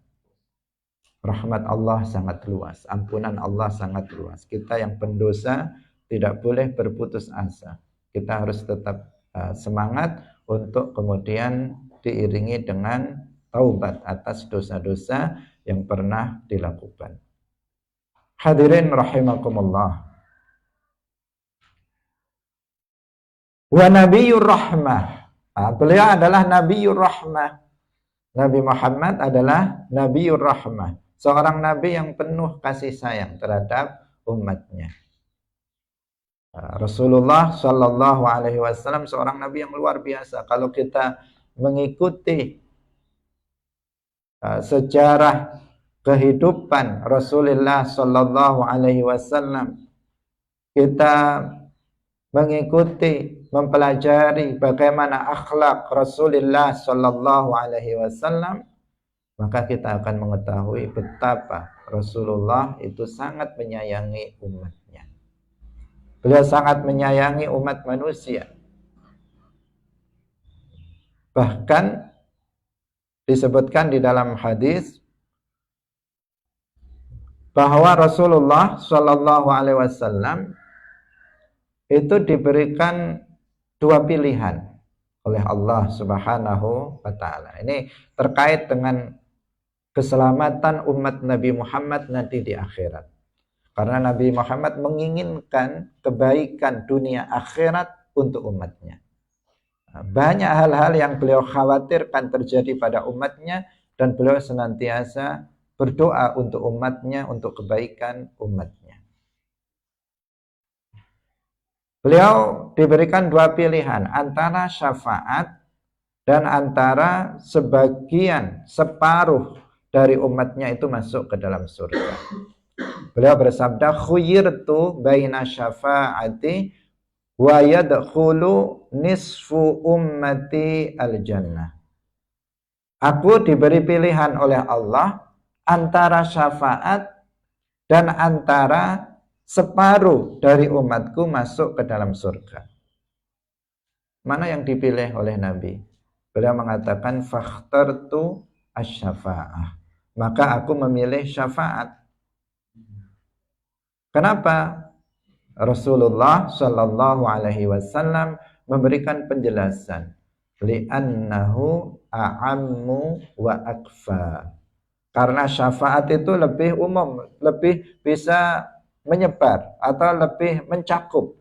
Rahmat Allah sangat luas, ampunan Allah sangat luas. Kita yang pendosa tidak boleh berputus asa. Kita harus tetap semangat untuk kemudian diiringi dengan taubat atas dosa-dosa yang pernah dilakukan. Hadirin rahimakumullah. Wa nabiyur rahmah. Beliau adalah nabiyur rahmah. Nabi Muhammad adalah nabiyur rahmah. Seorang nabi yang penuh kasih sayang terhadap umatnya. Rasulullah Shallallahu Alaihi Wasallam seorang nabi yang luar biasa. Kalau kita mengikuti sejarah kehidupan Rasulullah Shallallahu Alaihi Wasallam, kita mengikuti, mempelajari bagaimana akhlak Rasulullah Shallallahu Alaihi Wasallam, maka kita akan mengetahui betapa Rasulullah itu sangat menyayangi umatnya. Beliau sangat menyayangi umat manusia. Bahkan disebutkan di dalam hadis bahwa Rasulullah Shallallahu Alaihi Wasallam itu diberikan dua pilihan oleh Allah Subhanahu wa ta'ala. Ini terkait dengan keselamatan umat Nabi Muhammad nanti di akhirat. Karena Nabi Muhammad menginginkan kebaikan dunia akhirat untuk umatnya. Banyak hal-hal yang beliau khawatirkan terjadi pada umatnya, dan beliau senantiasa berdoa untuk umatnya, untuk kebaikan umatnya. Beliau diberikan dua pilihan, antara syafaat dan antara separuh dari umatnya itu masuk ke dalam surga. Beliau bersabda, khuyirtu baina syafa'ati wa yadkhulu nisfu ummati al-jannah. Aku diberi pilihan oleh Allah antara syafaat dan antara separuh dari umatku masuk ke dalam surga. Mana yang dipilih oleh Nabi? Beliau mengatakan fakhtartu asy-syafa'ah. Maka aku memilih syafaat. Kenapa? Rasulullah Shallallahu Alaihi Wasallam memberikan penjelasan, li'annahu a'ammu wa akfa. Karena syafaat itu lebih umum, lebih bisa menyebar atau lebih mencakup.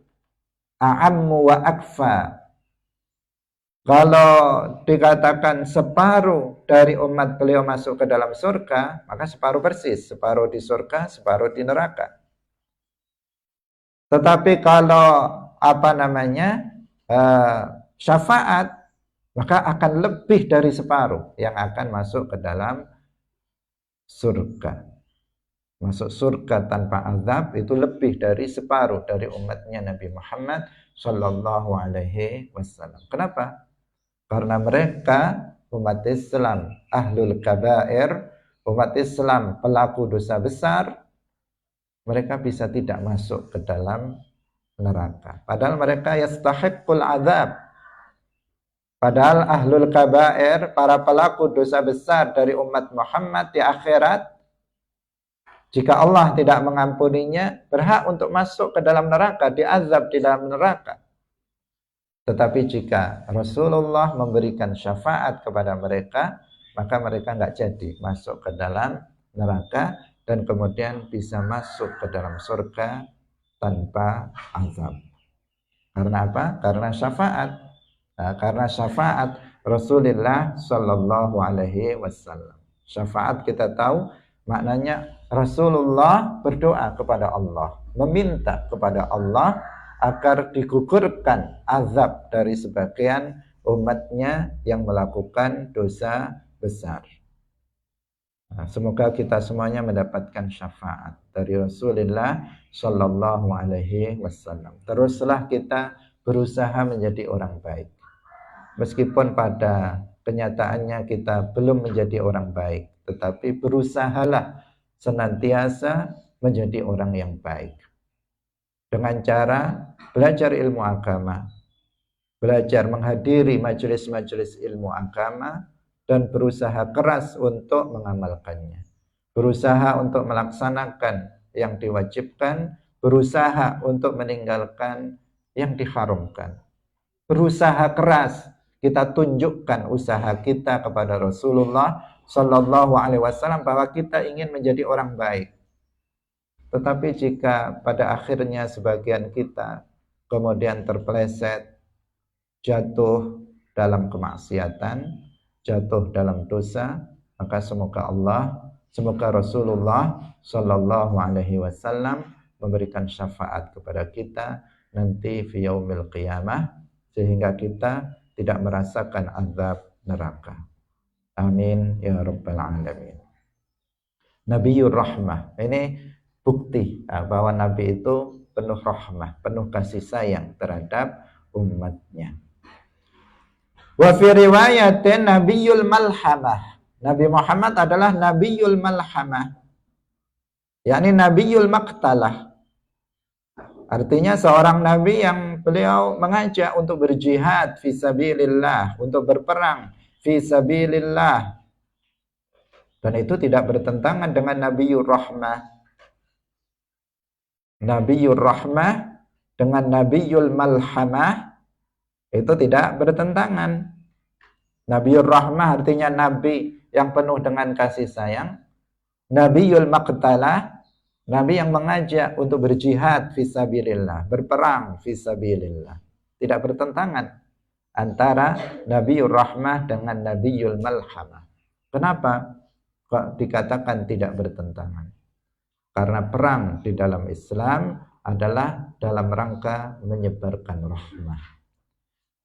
A'ammu wa akfa. Kalau dikatakan separuh dari umat beliau masuk ke dalam surga, maka separuh persis, separuh di surga, separuh di neraka. Tetapi kalau syafaat, maka akan lebih dari separuh yang akan masuk ke dalam surga. Masuk surga tanpa azab itu lebih dari separuh dari umatnya Nabi Muhammad Sallallahu Alaihi Wasallam. Kenapa? Karena mereka umat Islam ahlul kabair, umat Islam pelaku dosa besar, mereka bisa tidak masuk ke dalam neraka. Padahal mereka yastahiqqul azab. Padahal ahlul kabair, para pelaku dosa besar dari umat Muhammad di akhirat, jika Allah tidak mengampuninya, berhak untuk masuk ke dalam neraka, diazab di dalam neraka. Tetapi jika Rasulullah memberikan syafaat kepada mereka, maka mereka nggak jadi masuk ke dalam neraka dan kemudian bisa masuk ke dalam surga tanpa azab. Karena apa? Karena syafaat. Nah, karena syafaat Rasulullah Sallallahu Alaihi Wasallam. Syafaat kita tahu maknanya Rasulullah berdoa kepada Allah, meminta kepada Allah agar digugurkan azab dari sebagian umatnya yang melakukan dosa besar. Nah, semoga kita semuanya mendapatkan syafaat dari Rasulullah Sallallahu Alaihi Wasallam. Teruslah kita berusaha menjadi orang baik. Meskipun pada kenyataannya kita belum menjadi orang baik, tetapi berusahalah senantiasa menjadi orang yang baik. Dengan cara belajar ilmu agama, belajar menghadiri majelis-majelis ilmu agama, dan berusaha keras untuk mengamalkannya. Berusaha untuk melaksanakan yang diwajibkan, berusaha untuk meninggalkan yang diharamkan. Berusaha keras kita tunjukkan usaha kita kepada Rasulullah Sallallahu Alaihi Wasallam bahwa kita ingin menjadi orang baik. Tetapi jika pada akhirnya sebagian kita kemudian terpeleset, jatuh dalam kemaksiatan, jatuh dalam dosa, maka semoga Rasulullah Sallallahu Alaihi Wasallam memberikan syafaat kepada kita nanti fi yaumil qiyamah, sehingga kita tidak merasakan azab neraka. Amin ya rabbal alamin. Nabiur rahmah, ini bukti bahwa Nabi itu penuh rahmah, penuh kasih sayang terhadap umatnya. Wa fi riwayatin Nabiyul Malhamah. Nabi Muhammad adalah Nabiyul Malhamah, yakni Nabiyul Maqtalah. Artinya seorang nabi yang beliau mengajak untuk berjihad fi sabilillah, untuk berperang fi sabilillah. Dan itu tidak bertentangan dengan Nabiyur Rahmah. Nabiyur Rahmah dengan Nabiyul Malhamah itu tidak bertentangan. Nabiyur Rahmah artinya nabi yang penuh dengan kasih sayang. Nabiyul Maqtalah, nabi yang mengajak untuk berjihad fisabilillah, berperang fisabilillah. Tidak bertentangan antara Nabiyur Rahmah dengan Nabiyul Malhamah. Kenapa kok dikatakan tidak bertentangan? Karena perang di dalam Islam adalah dalam rangka menyebarkan rahmah.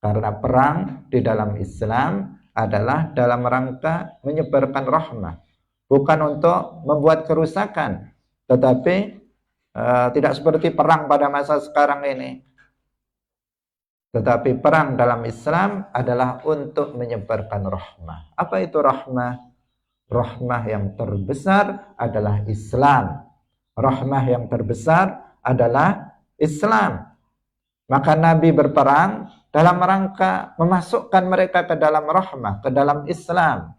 Karena perang di dalam Islam adalah dalam rangka menyebarkan rahmah, bukan untuk membuat kerusakan. Tetapi tidak seperti perang pada masa sekarang ini. Tetapi perang dalam Islam adalah untuk menyebarkan rahmah. Apa itu rahmah? Rahmah yang terbesar adalah Islam. Rahmah yang terbesar adalah Islam. Maka Nabi berperang dalam rangka memasukkan mereka ke dalam rahmah, ke dalam Islam.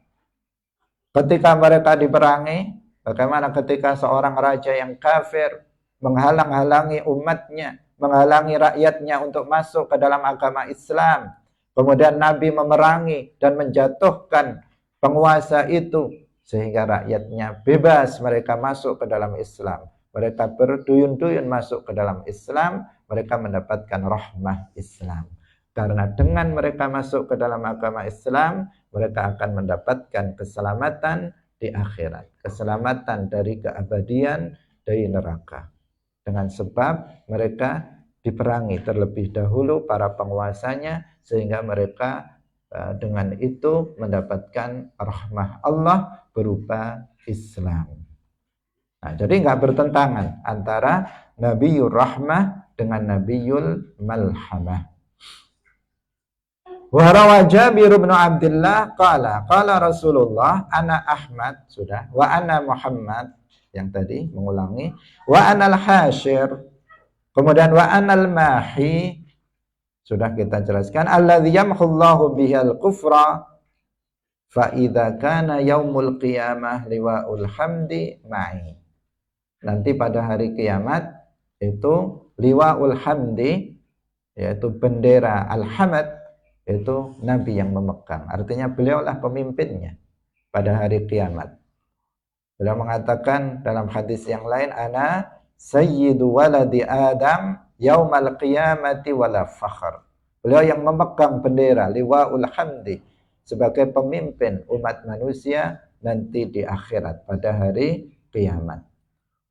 Ketika mereka diperangi, bagaimana ketika seorang raja yang kafir menghalang-halangi umatnya, menghalangi rakyatnya untuk masuk ke dalam agama Islam. Kemudian Nabi memerangi dan menjatuhkan penguasa itu, sehingga rakyatnya bebas, mereka masuk ke dalam Islam. Mereka berduyun-duyun masuk ke dalam Islam, mereka mendapatkan rahmah Islam. Karena dengan mereka masuk ke dalam agama Islam, mereka akan mendapatkan keselamatan di akhirat, keselamatan dari keabadian dari neraka. Dengan sebab mereka diperangi terlebih dahulu para penguasanya, sehingga mereka dengan itu mendapatkan rahmah Allah berupa Islam. Nah, jadi nggak bertentangan antara Nabiyur Rahmah dengan Nabiyul Malhamah. Wa rawa Jabir bin Abdullah qala Rasulullah ana Ahmad, sudah, wa ana Muhammad yang tadi mengulangi, wa anal hasyir, kemudian wa anal mahi, sudah kita jelaskan, alladzi yamhullahu bihal kufra fa idza kana yaumul qiyamah liwaul hamdi ma'i. Nanti pada hari kiamat itu liwaul hamdi, yaitu bendera al-hamd, itu Nabi yang memegang. Artinya beliaulah pemimpinnya pada hari kiamat. Beliau mengatakan dalam hadis yang lain, ana sayyidu waladi Adam yaumal qiyamati wala fakhr. Beliau yang memegang bendera liwaul hamdi sebagai pemimpin umat manusia nanti di akhirat pada hari kiamat.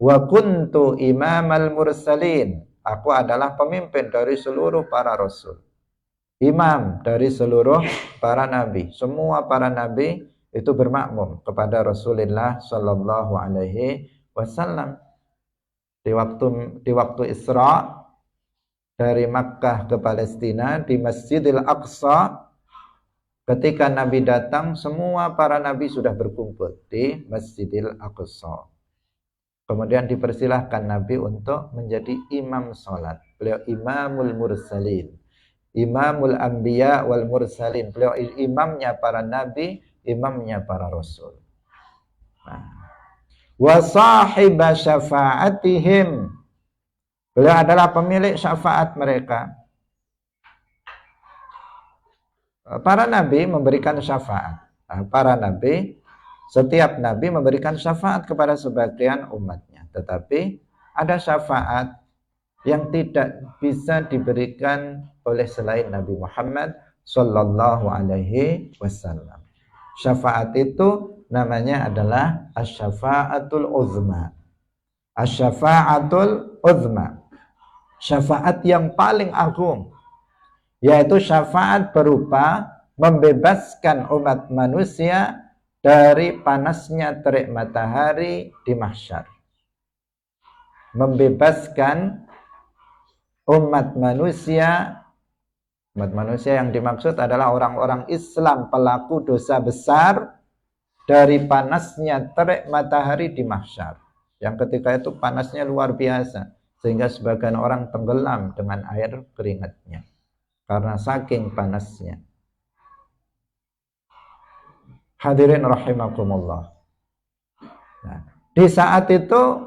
Wa kuntu imamal mursalin. Aku adalah pemimpin dari seluruh para rasul. Imam dari seluruh para nabi. Semua para nabi itu bermakmum kepada Rasulullah sallallahu alaihi wasallam. Di waktu Isra dari Makkah ke Palestina di Masjidil Aqsa, ketika Nabi datang, semua para nabi sudah berkumpul di Masjidil Aqsa. Kemudian dipersilahkan Nabi untuk menjadi imam salat. Beliau imamul mursalin, imamul anbiya wal mursalin. Beliau imamnya para nabi, imamnya para rasul. Wa sahiba syafa'atihim. Beliau adalah pemilik syafaat mereka. Para nabi memberikan syafaat. Para nabi, setiap nabi memberikan syafaat kepada sebagian umatnya. Tetapi ada syafaat yang tidak bisa diberikan oleh selain Nabi Muhammad sallallahu alaihi wasallam. Syafaat itu namanya adalah asy-syafa'atul uzma. Asy-syafa'atul uzma. Syafaat yang paling agung, yaitu syafaat berupa membebaskan umat manusia dari panasnya terik matahari di mahsyar. Membebaskan umat manusia yang dimaksud adalah orang-orang Islam pelaku dosa besar dari panasnya terik matahari di mahsyar, yang ketika itu panasnya luar biasa sehingga sebagian orang tenggelam dengan air keringatnya karena saking panasnya. Hadirin rahimakumullah. Nah, di saat itu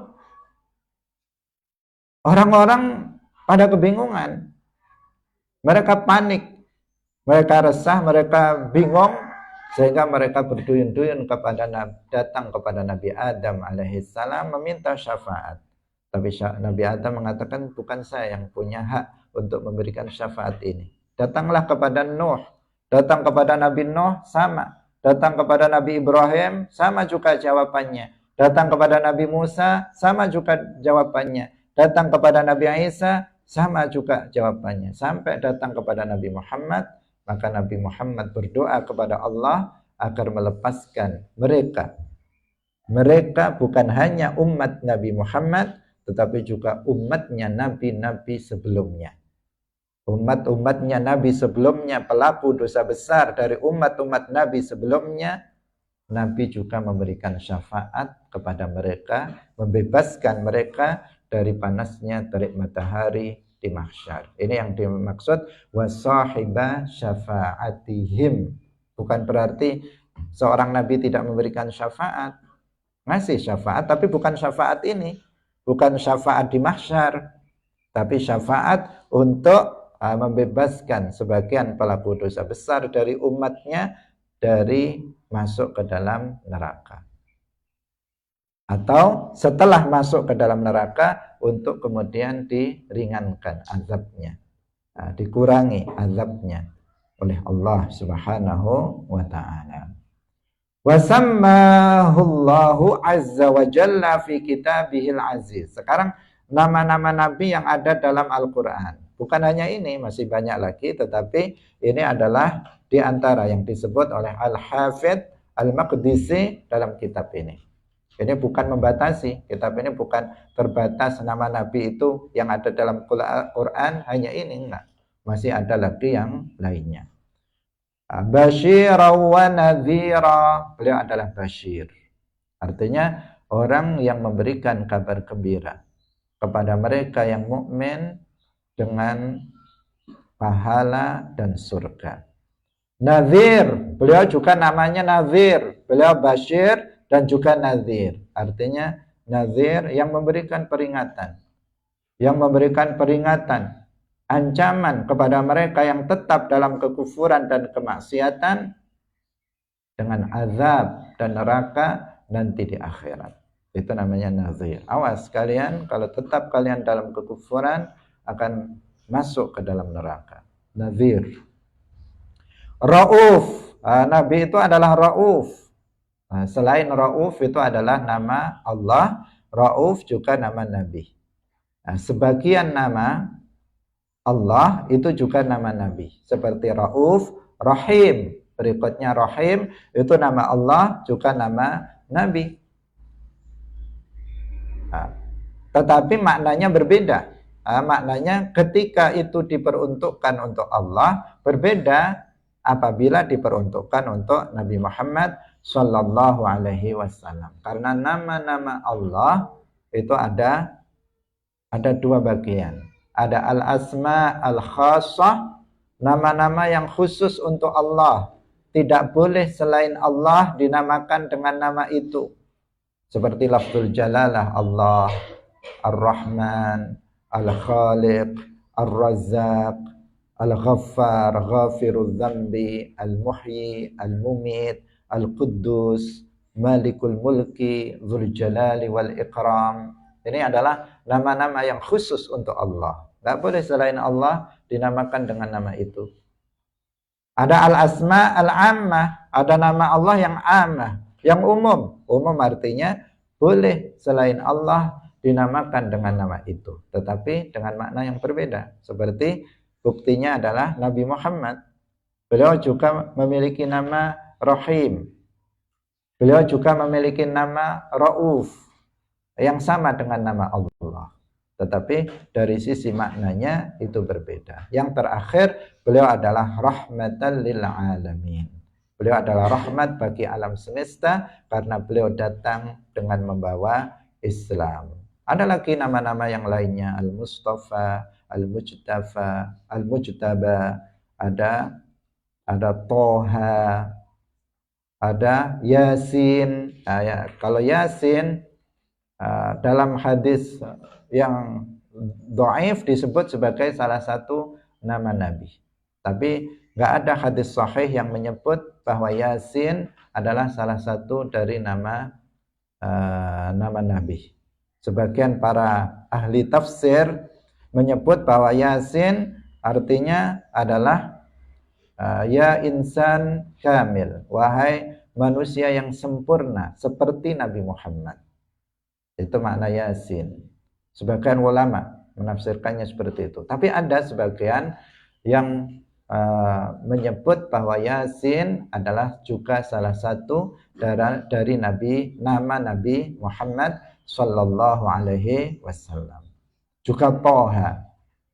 orang-orang pada kebingungan. Mereka panik, mereka resah, mereka bingung, sehingga mereka berduyun-duyun datang kepada Nabi Adam alaihissalam meminta syafaat. Tapi Nabi Adam mengatakan, bukan saya yang punya hak untuk memberikan syafaat ini. Datanglah kepada Nuh, datang kepada Nabi Nuh, sama. Datang kepada Nabi Ibrahim, sama juga jawabannya. Datang kepada Nabi Musa, sama juga jawabannya. Datang kepada Nabi Isa, sama juga jawabannya. Sampai datang kepada Nabi Muhammad, maka Nabi Muhammad berdoa kepada Allah agar melepaskan mereka. Mereka bukan hanya umat Nabi Muhammad, tetapi juga umatnya nabi-nabi sebelumnya. Umat-umatnya Nabi sebelumnya, pelaku dosa besar dari umat-umat Nabi sebelumnya, Nabi juga memberikan syafaat kepada mereka, membebaskan mereka dari panasnya terik matahari di mahsyar. Ini yang dimaksud wasahiba syafa'atihim. Bukan berarti seorang Nabi tidak memberikan syafaat. Ngasih syafaat, tapi bukan syafaat ini. Bukan syafaat di mahsyar, tapi syafaat untuk membebaskan sebagian pelaku dosa besar dari umatnya dari masuk ke dalam neraka. Atau setelah masuk ke dalam neraka untuk kemudian diringankan azabnya. dikurangi azabnya oleh Allah Subhanahu wa taala. Wa sammahu Allahu azza wa jalla fi kitabihil aziz. Sekarang nama-nama nabi yang ada dalam Al-Qur'an. Bukan hanya ini, masih banyak lagi, tetapi ini adalah di antara yang disebut oleh Al-Hafidz Al-Maqdisi dalam kitab ini. Ini bukan membatasi, kitab ini bukan terbatas nama nabi itu yang ada dalam Quran hanya ini, enggak. Masih ada lagi yang lainnya. Basyira wa nadhira, beliau adalah basyir. Artinya orang yang memberikan kabar gembira kepada mereka yang mukmin dengan pahala dan surga. Nadhir, beliau juga namanya Nadhir. Beliau basyir dan juga nadhir. Artinya nadhir yang memberikan peringatan. Yang memberikan peringatan, ancaman kepada mereka yang tetap dalam kekufuran dan kemaksiatan dengan azab dan neraka nanti di akhirat. Itu namanya nadhir. Awas kalian, kalau tetap kalian dalam kekufuran akan masuk ke dalam neraka. Nadhir. Rauf, nabi itu adalah Rauf. Selain Rauf itu adalah nama Allah, Rauf juga nama nabi. Sebagian nama Allah itu juga nama nabi. Seperti Rauf, Rahim. Berikutnya Rahim itu nama Allah juga nama nabi. Tetapi maknanya berbeda. Maknanya ketika itu diperuntukkan untuk Allah, berbeda apabila diperuntukkan untuk Nabi Muhammad Sallallahu Alaihi Wasallam. Karena nama-nama Allah itu ada dua bagian. Ada al-asma al-khassah, nama-nama yang khusus untuk Allah. Tidak boleh selain Allah dinamakan dengan nama itu. Seperti lafzul jalalah Allah, Ar-Rahman, Al-Khaliq, Ar-Razzaq, Al-Ghaffar, Ghafirul Dzambi, Al-Muhyi, Al-Mumit, Al-Quddus, Malikul Mulki, Dzul Jalali wal Ikram. Ini adalah nama-nama yang khusus untuk Allah. Tidak boleh selain Allah dinamakan dengan nama itu. Ada al-asma al-ammah, ada nama Allah yang ammah, yang umum. Umum artinya boleh selain Allah dinamakan dengan nama itu, tetapi dengan makna yang berbeda. Seperti buktinya adalah Nabi Muhammad. Beliau juga memiliki nama Rahim. Beliau juga memiliki nama Rauf yang sama dengan nama Allah. Tetapi dari sisi maknanya itu berbeda. Yang terakhir, beliau adalah rahmatan lil alamin. Beliau adalah rahmat bagi alam semesta karena beliau datang dengan membawa Islam. Ada lagi nama-nama yang lainnya, Al-Mustafa, Al-Mujtafa, Al-Mujtaba, ada Toha, ada Yasin. Kalau Yasin dalam hadis yang dhaif disebut sebagai salah satu nama Nabi. Tapi nggak ada hadis sahih yang menyebut bahwa Yasin adalah salah satu dari nama Nabi. Sebagian para ahli tafsir menyebut bahwa Yasin artinya adalah ya insan kamil, wahai manusia yang sempurna seperti Nabi Muhammad. Itu makna Yasin. Sebagian ulama menafsirkannya seperti itu. Tapi ada sebagian yang menyebut bahwa Yasin adalah juga salah satu dari nama Nabi Muhammad Sallallahu Alaihi Wasallam. Juga Toha.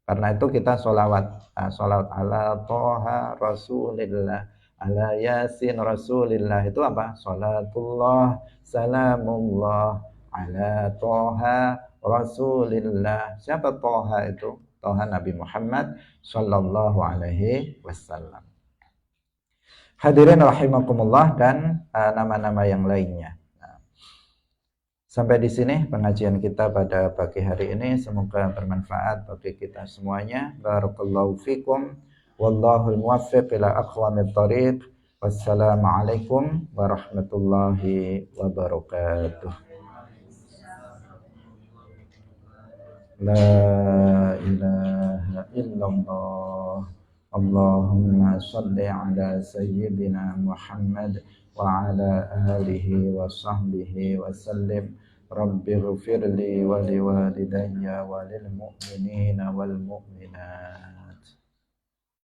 Karena itu kita sholawat ala Toha Rasulillah, ala Yasin Rasulillah. Itu apa? Sholatullah, salamullah ala Toha Rasulillah. Siapa Toha itu? Toha Nabi Muhammad Sallallahu Alaihi Wasallam. Hadirin rahimakumullah dan nama-nama yang lainnya. Sampai di sini pengajian kita pada pagi hari ini. Semoga bermanfaat bagi kita semuanya. Barakallahu fikum. Wallahul muwaffiq ila aqwamit thariq. Wassalamualaikum warahmatullahi wabarakatuh. La ilaha إلا الله. اللهم صل على سيدنا محمد وعلى آله وصحبه وسلم. رب اغفر لي ولوالدي وللمؤمنين والمؤمنات.